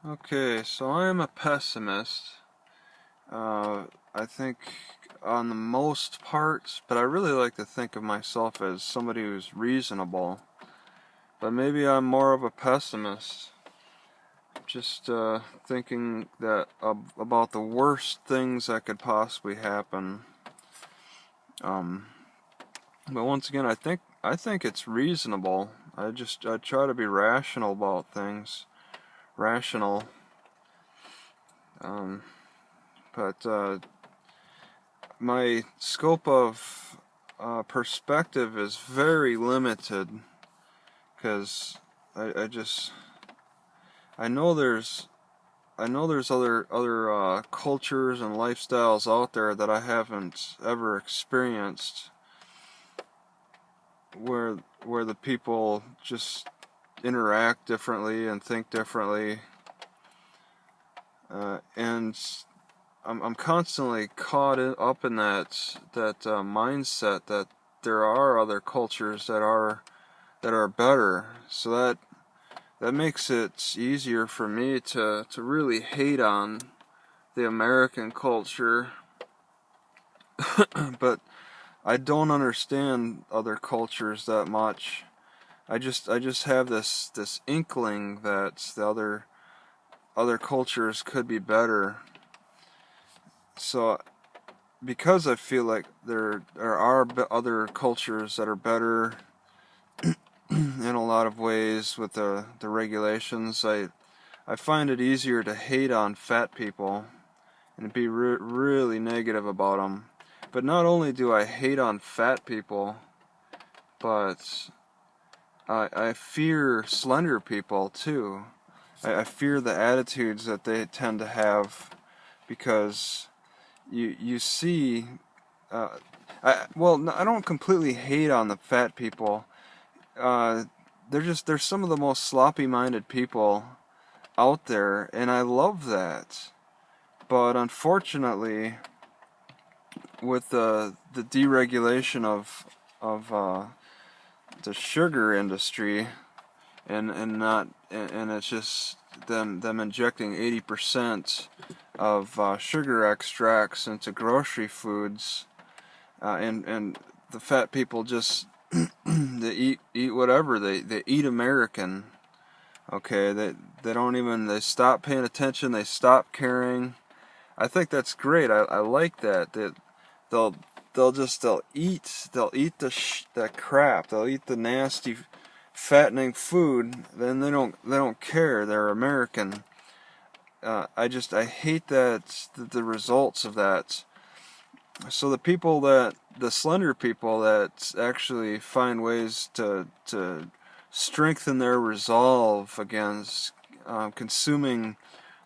Okay, so I am a pessimist. I think on the most parts, but I really like to think of myself as somebody who's reasonable. But maybe I'm more of a pessimist. Just thinking that about the worst things that could possibly happen. Um, but once again, I think it's reasonable. I try to be rational about things. Rational. Um, but my scope of perspective is very limited because I just I know there's other cultures and lifestyles out there that I haven't ever experienced where the people just interact differently and think differently, and I'm constantly caught up in that mindset that there are other cultures that are better. So that makes it easier for me to really hate on the American culture. But I don't understand other cultures that much. I just have this inkling that the other cultures could be better. So because I feel like there are other cultures that are better in a lot of ways with the regulations, I find it easier to hate on fat people and be really negative about them. But not only do I hate on fat people, but I fear slender people too. I fear the attitudes that they tend to have because you see. I don't completely hate on the fat people. Uh, they're some of the most sloppy-minded people out there, and I love that. But unfortunately, with the deregulation of the sugar industry, and it's just them injecting 80% of sugar extracts into grocery foods, and the fat people just they eat whatever, they eat American. Okay, they don't even, they stop paying attention, they stop caring. I think that's great. I like that they'll they'll eat the crap, they'll eat the nasty fattening food, then they don't care, they're American. I hate that, the results of that. So the slender people that actually find ways to strengthen their resolve against consuming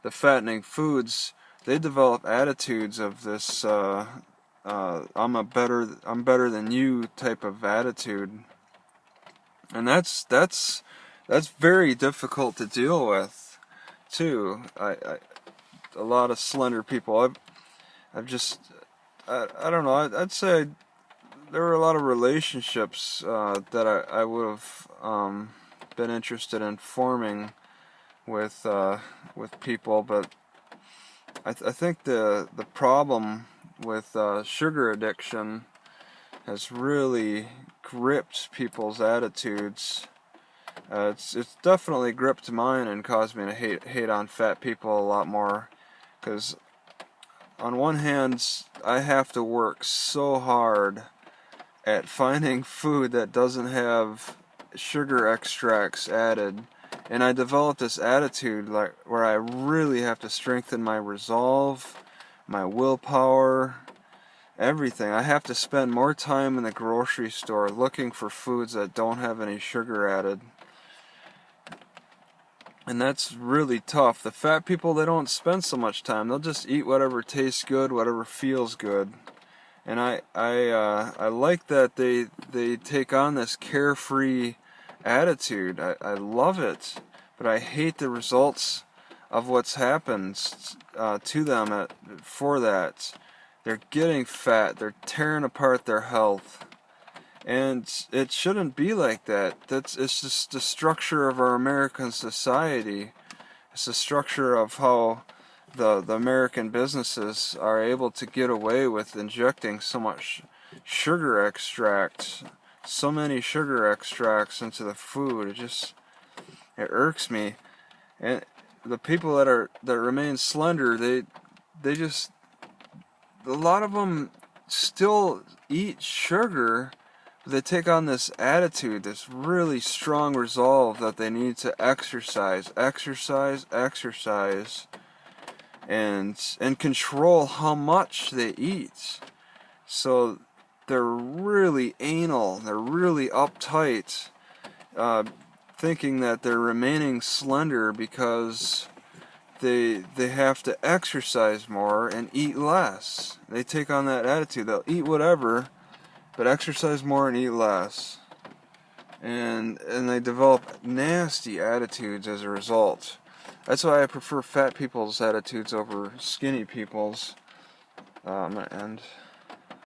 the fattening foods, they develop attitudes of this I'm better than you type of attitude, and that's very difficult to deal with too. A lot of slender people, I've just I don't know. I'd say there were a lot of relationships that I would have been interested in forming with people, but I think the problem with sugar addiction has really gripped people's attitudes. It's definitely gripped mine and caused me to hate on fat people a lot more, because on one hand, I have to work so hard at finding food that doesn't have sugar extracts added, and I developed this attitude like where I really have to strengthen my resolve, my willpower, everything. I have to spend more time in the grocery store looking for foods that don't have any sugar added. And that's really tough. The fat people, they don't spend so much time. They'll just eat whatever tastes good, whatever feels good. And I like that they take on this carefree attitude. I love it, but I hate the results of what's happened to them for that. They're getting fat. They're tearing apart their health, and it shouldn't be like that. It's just the structure of our American society. It's the structure of how the American businesses are able to get away with injecting so much sugar extract, so many sugar extracts into the food. It irks me. And the people that remain slender, they just, a lot of them still eat sugar. They take on this attitude, this really strong resolve that they need to exercise, and control how much they eat. So they're really anal, they're really uptight, thinking that they're remaining slender because they have to exercise more and eat less. They take on that attitude. They'll eat whatever, but exercise more and eat less. And they develop nasty attitudes as a result. That's why I prefer fat people's attitudes over skinny people's. And